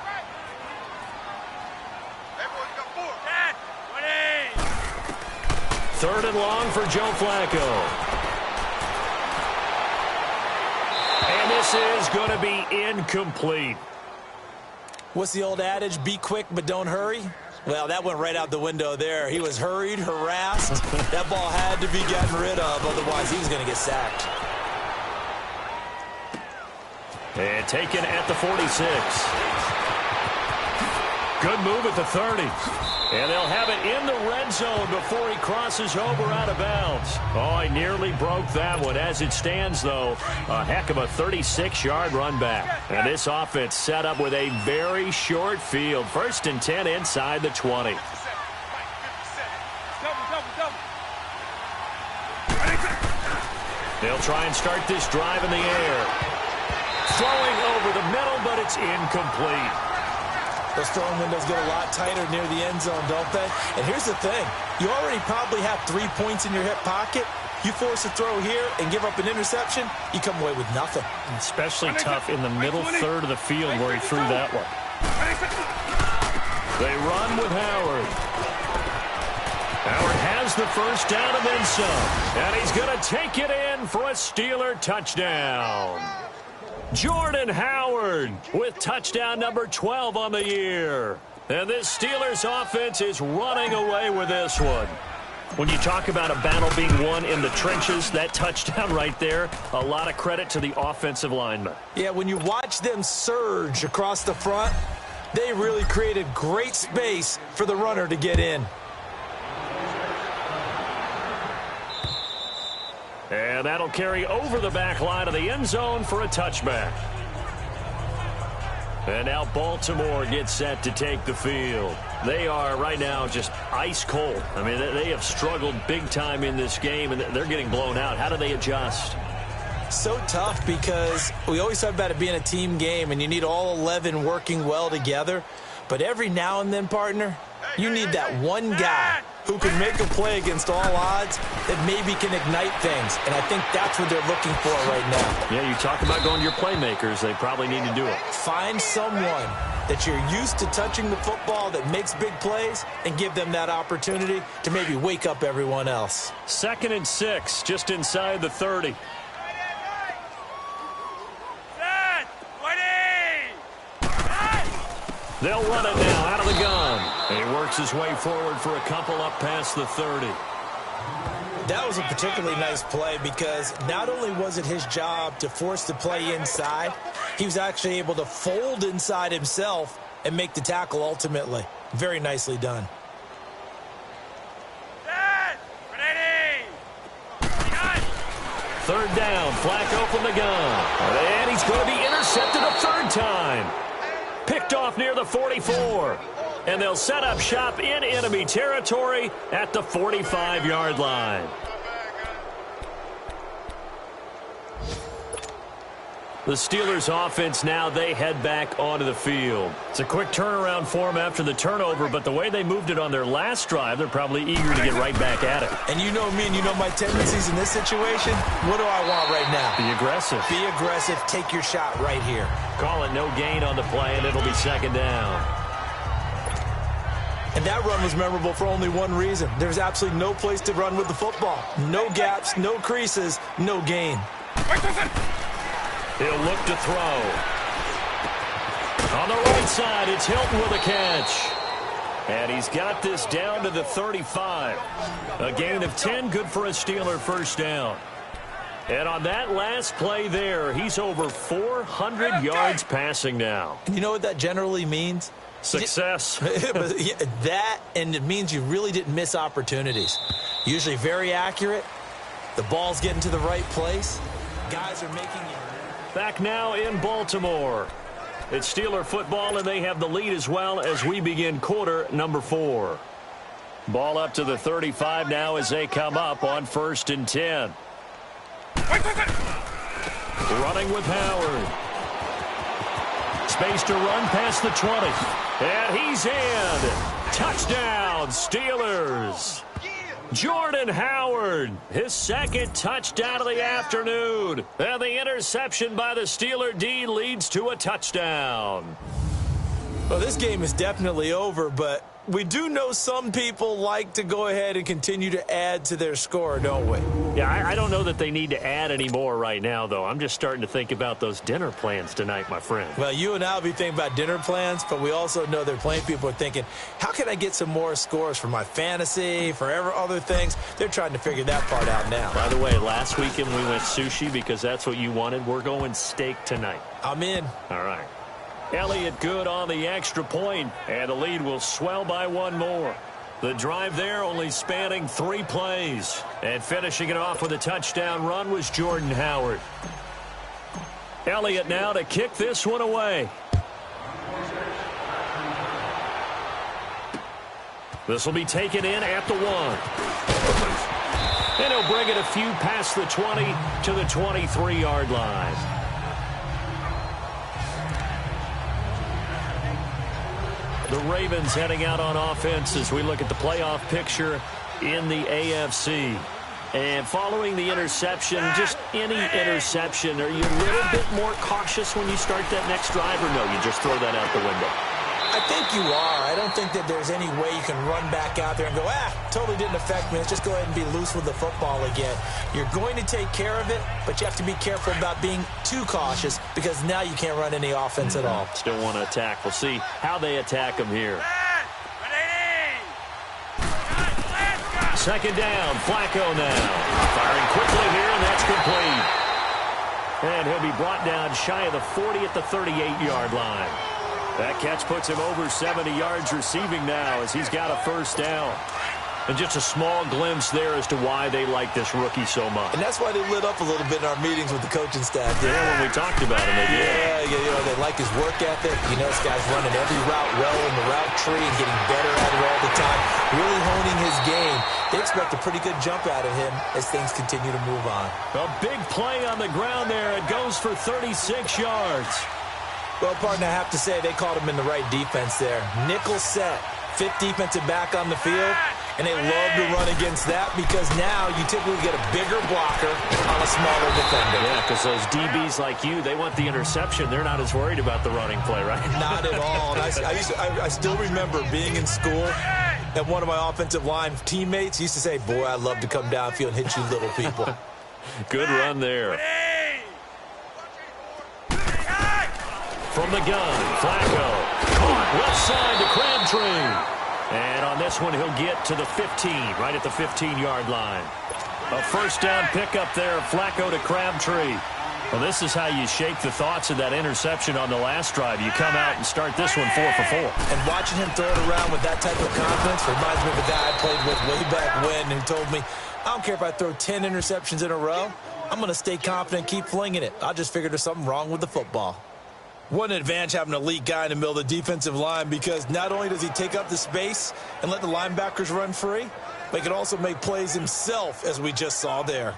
Third and long for Joe Flacco. And this is going to be incomplete. What's the old adage? Be quick, but don't hurry. Well, that went right out the window there. He was hurried, harassed. That ball had to be gotten rid of, otherwise he was going to get sacked. And taken at the 46. Good move at the 30. And they'll have it in the red zone before he crosses over out of bounds. Oh, he nearly broke that one. As it stands, though, a heck of a 36-yard run back. And this offense set up with a very short field. 1st and 10 inside the 20. They'll try and start this drive in the air. Throwing over the middle, but it's incomplete. Those throwing windows get a lot tighter near the end zone, don't they? And here's the thing. You already probably have 3 points in your hip pocket. You force a throw here and give up an interception, you come away with nothing. Especially tough in the middle third of the field where he threw that one. They run with Howard. Howard has the first down and then some. And he's going to take it in for a Steeler touchdown. Jordan Howard with touchdown number 12 on the year. And this Steelers offense is running away with this one. When you talk about a battle being won in the trenches, that touchdown right there, a lot of credit to the offensive linemen. Yeah, when you watch them surge across the front, they really created great space for the runner to get in. And that'll carry over the back line of the end zone for a touchback. And now Baltimore gets set to take the field. They are right now just ice cold. I mean, they have struggled big time in this game, and they're getting blown out. How do they adjust? So tough because we always talk about it being a team game, and you need all 11 working well together. But every now and then, partner, you need that one guy who can make a play against all odds that maybe can ignite things. And I think that's what they're looking for right now. Yeah, you talk about going to your playmakers. They probably need to do it. Find someone that you're used to touching the football that makes big plays and give them that opportunity to maybe wake up everyone else. 2nd and 6, just inside the 30. They'll run it now out of the gun. And he works his way forward for a couple up past the 30. That was a particularly nice play because not only was it his job to force the play inside, he was actually able to fold inside himself and make the tackle ultimately. Very nicely done. Third down, Flacco from the gun. And he's going to be intercepted a 3rd time. Picked off near the 44. And they'll set up shop in enemy territory at the 45-yard line. The Steelers offense now, they head back onto the field. It's a quick turnaround for them after the turnover, but the way they moved it on their last drive, they're probably eager to get right back at it. And you know me and you know my tendencies in this situation. What do I want right now? Be aggressive. Be aggressive. Take your shot right here. Call it no gain on the play, and it'll be second down. And that run was memorable for only one reason. There's absolutely no place to run with the football. No gaps, no creases, no gain. He'll look to throw. On the right side, it's Hilton with a catch. And he's got this down to the 35. A gain of 10, good for a Steeler first down. And on that last play there, he's over 400 yards passing now. You know what that generally means? Success. That, and it means you really didn't miss opportunities. Usually very accurate. The ball's getting to the right place. Guys are making it. Back now in Baltimore. It's Steeler football, and they have the lead as well as we begin quarter number 4. Ball up to the 35 now as they come up on 1st and 10. Running with Howard. Space to run past the 20. And he's in. Touchdown, Steelers. Jordan Howard, his second touchdown of the afternoon. And the interception by the Steeler D leads to a touchdown. Well, this game is definitely over, but we do know some people like to go ahead and continue to add to their score, don't we? Yeah, I don't know that they need to add any more right now, though. I'm just starting to think about those dinner plans tonight, my friend. Well, you and I will be thinking about dinner plans, but we also know they're playing people are thinking, how can I get some more scores for my fantasy, for other things? They're trying to figure that part out now. By the way, last weekend we went sushi because that's what you wanted. We're going steak tonight. I'm in. All right. Elliott good on the extra point, and the lead will swell by one more. The drive there only spanning 3 plays. And finishing it off with a touchdown run was Jordan Howard. Elliott now to kick this one away. This will be taken in at the 1. And he'll bring it a few past the 20 to the 23-yard line. The Ravens heading out on offense as we look at the playoff picture in the AFC. And following the interception, just any interception, are you a little bit more cautious when you start that next drive, or no, you just throw that out the window? I think you are. I don't think that there's any way you can run back out there and go, totally didn't affect me. Let's just go ahead and be loose with the football again. You're going to take care of it, but you have to be careful about being too cautious because now you can't run any offense at all. Still want to attack. We'll see how they attack him here. Second down, Flacco now. Firing quickly here, and that's complete. And he'll be brought down shy of the 40 at the 38-yard line. That catch puts him over 70 yards receiving now as he's got a first down. And just a small glimpse there as to why they like this rookie so much. And that's why they lit up a little bit in our meetings with the coaching staff. Yeah, when we talked about him. Yeah, they like his work ethic. You know, this guy's running every route well in the route tree and getting better at it all the time. Really honing his game. They expect a pretty good jump out of him as things continue to move on. A big play on the ground there. It goes for 36 yards. Well, partner, I have to say they called him in the right defense there. Nickel set, 5th defensive back on the field, and they love to run against that because now you typically get a bigger blocker on a smaller defender. Yeah, because those DBs like you, they want the interception. They're not as worried about the running play, right? Not at all. And I still remember being in school, and one of my offensive line teammates used to say, boy, I'd love to come downfield and hit you little people. Good run there. From the gun, Flacco. Caught left side to Crabtree. And on this one, he'll get to the 15, right at the 15-yard line. A first down pickup there, Flacco to Crabtree. Well, this is how you shake the thoughts of that interception on the last drive. You come out and start this one 4 for 4. And watching him throw it around with that type of confidence reminds me of a guy I played with way back when who told me, I don't care if I throw 10 interceptions in a row. I'm going to stay confident and keep flinging it. I just figured there's something wrong with the football. What an advantage having an elite guy in the middle of the defensive line because not only does he take up the space and let the linebackers run free, but he can also make plays himself, as we just saw there.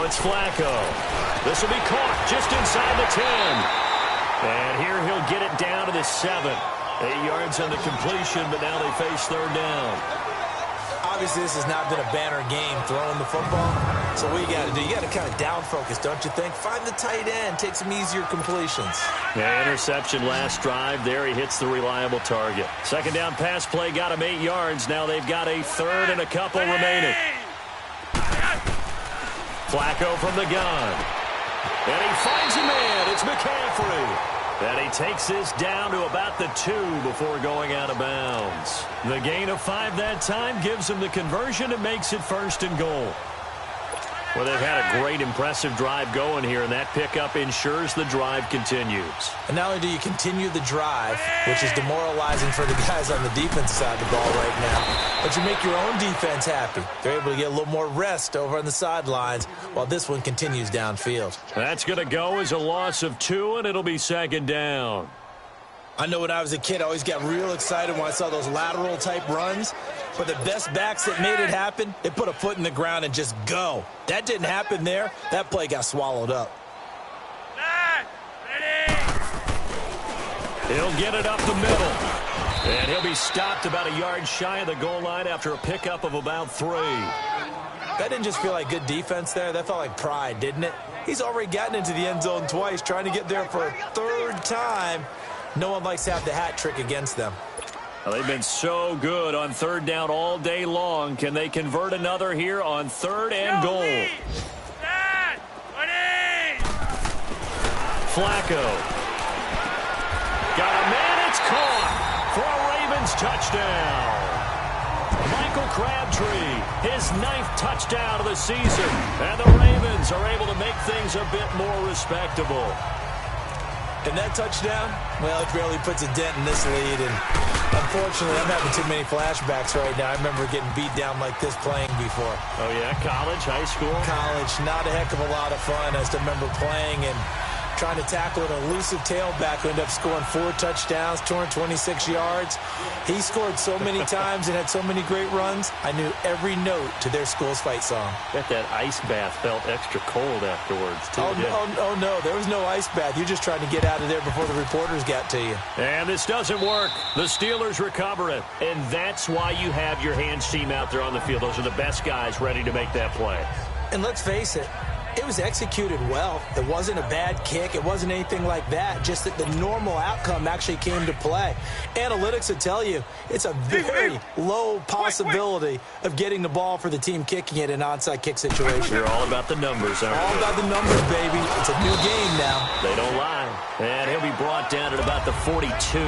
it's Flacco. This will be caught just inside the 10. And here he'll get it down to the 7. 8 yards on the completion, but now they face third down. Obviously, this has not been a banner game throwing the football. So what you got to do, you got to kind of down focus, don't you think? Find the tight end, take some easier completions. Yeah, interception last drive. There he hits the reliable target. Second down pass play got him 8 yards. Now they've got a third and a couple remaining. Flacco from the gun. And he finds a man. It's McCaffrey. And he takes this down to about the 2 before going out of bounds. The gain of 5 that time gives him the conversion and makes it first and goal. Well, they've had a great, impressive drive going here, and that pickup ensures the drive continues. And not only do you continue the drive, which is demoralizing for the guys on the defensive side of the ball right now, but you make your own defense happy. They're able to get a little more rest over on the sidelines while this one continues downfield. That's going to go as a loss of 2, and it'll be second down. I know when I was a kid, I always got real excited when I saw those lateral-type runs. But the best backs that made it happen, they put a foot in the ground and just go. That didn't happen there. That play got swallowed up. He'll get it up the middle. And he'll be stopped about a yard shy of the goal line after a pickup of about 3. That didn't just feel like good defense there. That felt like pride, didn't it? He's already gotten into the end zone twice, trying to get there for a 3rd time. No one likes to have the hat trick against them. Well, they've been so good on 3rd down all day long. Can they convert another here on 3rd and goal? Flacco. Got a man, it's caught for a Ravens touchdown. Michael Crabtree, his 9th touchdown of the season. And the Ravens are able to make things a bit more respectable. And that touchdown, well, it barely puts a dent in this lead. And unfortunately, I'm having too many flashbacks right now. I remember getting beat down like this playing before. Oh, yeah? College, high school? College, not a heck of a lot of fun. I still remember playing and trying to tackle an elusive tailback who ended up scoring 4 touchdowns, 226 yards. He scored so many times and had so many great runs, I knew every note to their school's fight song. Bet that ice bath felt extra cold afterwards, too. Oh, no, there was no ice bath. You're just trying to get out of there before the reporters got to you. And this doesn't work. The Steelers recover it, and that's why you have your hands team out there on the field. Those are the best guys ready to make that play. And let's face it, it was executed well. It wasn't a bad kick. It wasn't anything like that. Just that the normal outcome actually came to play. Analytics will tell you it's a very low possibility of getting the ball for the team kicking it in an onside kick situation. You're all about the numbers, aren't you? All about the numbers, baby. It's a new game now. They don't lie. And he'll be brought down at about the 42.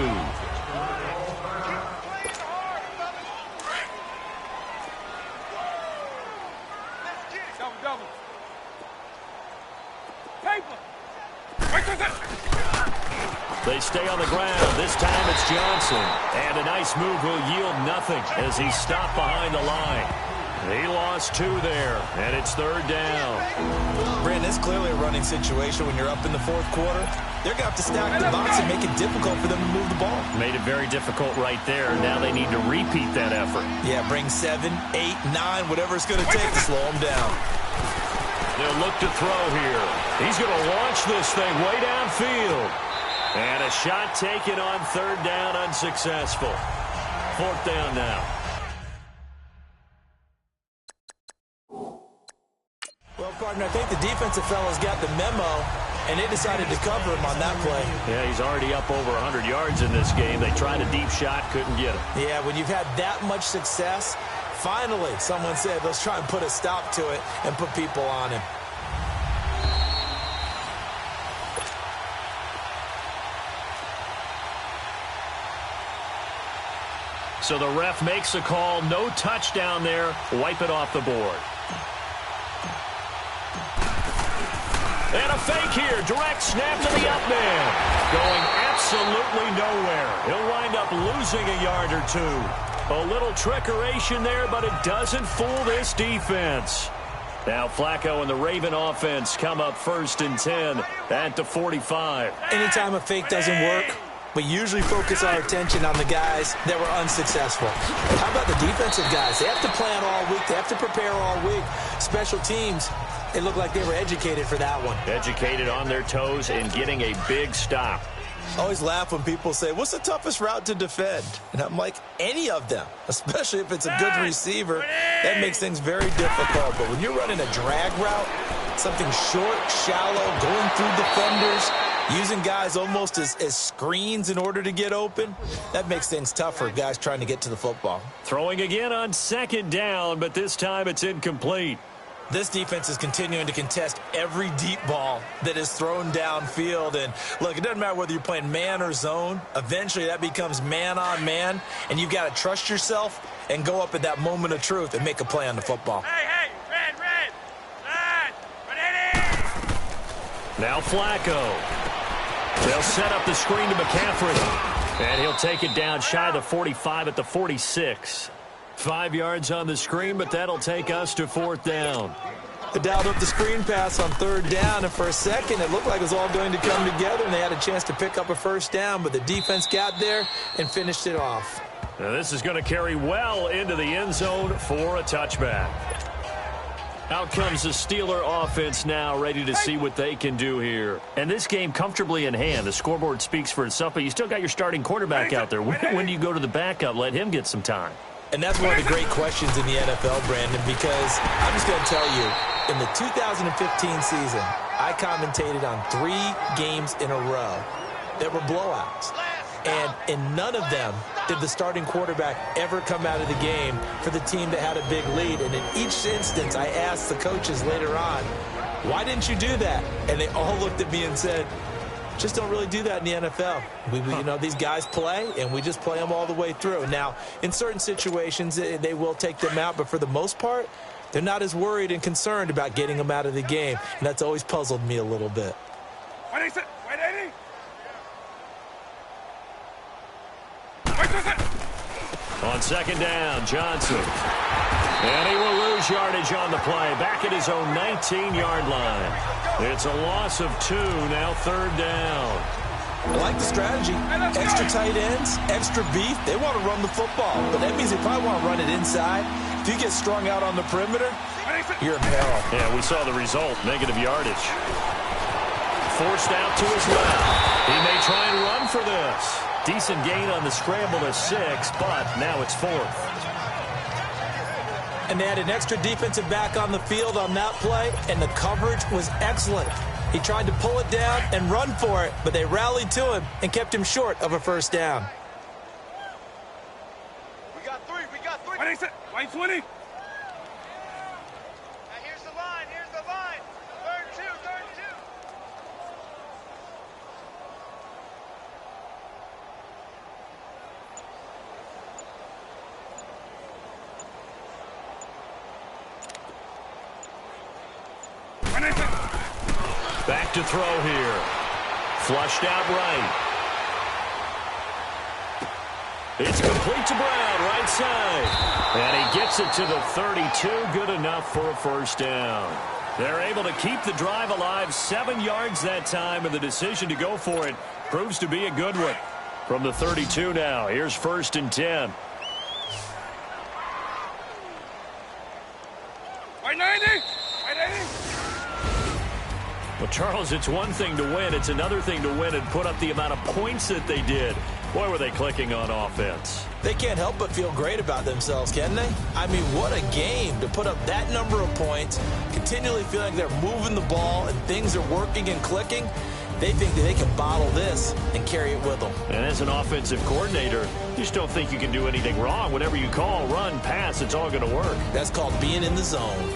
They stay on the ground. This time it's Johnson. And a nice move will yield nothing as he's stopped behind the line. He lost 2 there, and it's 3rd down. Brandon, it's clearly a running situation when you're up in the 4th quarter. They're going to have to stack the box and make it difficult for them to move the ball. Made it very difficult right there. Now they need to repeat that effort. Yeah, bring 7, 8, 9, whatever it's going to take to slow them down. They'll look to throw here. He's going to launch this thing way downfield. And a shot taken on 3rd down, unsuccessful. 4th down now. Well, partner, I think the defensive fellas got the memo, and they decided to cover him on that play. Yeah, he's already up over 100 yards in this game. They tried a deep shot, couldn't get it. Yeah, when you've had that much success, finally someone said, let's try and put a stop to it and put people on him. So the ref makes a call. No touchdown there. Wipe it off the board. And a fake here. Direct snap to the up man. Going absolutely nowhere. He'll wind up losing a yard or 2. A little trickeration there, but it doesn't fool this defense. Now Flacco and the Raven offense come up 1st and 10 at the 45. Anytime a fake doesn't work, we usually focus our attention on the guys that were unsuccessful. How about the defensive guys? They have to plan all week. They have to prepare all week. Special teams, They looked like they were educated for that one. Educated on their toes and getting a big stop. I always laugh when people say, what's the toughest route to defend? And I'm like, any of them, especially if it's a good receiver. That makes things very difficult. But when you're running a drag route, something short, shallow, going through defenders, using guys almost as screens in order to get open, that makes things tough for guys trying to get to the football. Throwing again on 2nd down, but this time it's incomplete. This defense is continuing to contest every deep ball that is thrown downfield. And, look, it doesn't matter whether you're playing man or zone. Eventually, that becomes man-on-man, and you've got to trust yourself and go up at that moment of truth and make a play on the football. Hey, red, Now Flacco. They'll set up the screen to McCaffrey. And he'll take it down shy of the 45 at the 46. 5 yards on the screen, but that'll take us to 4th down. They dialed up the screen pass on 3rd down, and for a second it looked like it was all going to come together, and they had a chance to pick up a 1st down, but the defense got there and finished it off. Now this is going to carry well into the end zone for a touchback. Out comes the Steeler offense now, ready to see what they can do here. And this game comfortably in hand. The scoreboard speaks for itself, but you still got your starting quarterback out there. When do you go to the backup? Let him get some time. And that's one of the great questions in the NFL, Brandon, because I'm just going to tell you, in the 2015 season, I commentated on 3 games in a row that were blowouts. And in none of them did the starting quarterback ever come out of the game for the team that had a big lead. And in each instance, I asked the coaches later on, why didn't you do that? And they all looked at me and said, just don't really do that in the NFL. You know, these guys play, and we just play them all the way through. Now, in certain situations, they will take them out, but for the most part, they're not as worried and concerned about getting them out of the game, and that's always puzzled me a little bit. On 2nd down, Johnson. And he will lose yardage on the play, back at his own 19-yard line. It's a loss of 2, now 3rd down. I like the strategy. Extra tight ends, extra beef. They want to run the football, but that means they probably want to run it inside. If you get strung out on the perimeter, you're in peril. Yeah, we saw the result, negative yardage. Forced out to his left. He may try and run for this. Decent gain on the scramble to 6, but now it's 4th. And they had an extra defensive back on the field on that play, and the coverage was excellent. He tried to pull it down and run for it, but they rallied to him and kept him short of a 1st down. We got 3. 20. Now here's the line. 3rd 2. Back to throw here. Flushed out right. It's complete to Brown, right side. And he gets it to the 32. Good enough for a 1st down. They're able to keep the drive alive. 7 yards that time, and the decision to go for it proves to be a good one. From the 32 now, here's 1st and 10. White 90. Well, Charles, it's one thing to win. It's another thing to win and put up the amount of points that they did. Boy, were they clicking on offense. They can't help but feel great about themselves, can they? I mean, what a game to put up that number of points, continually feeling they're moving the ball and things are working and clicking. They think that they can bottle this and carry it with them. And as an offensive coordinator, you just don't think you can do anything wrong. Whatever you call, run, pass, it's all going to work. That's called being in the zone.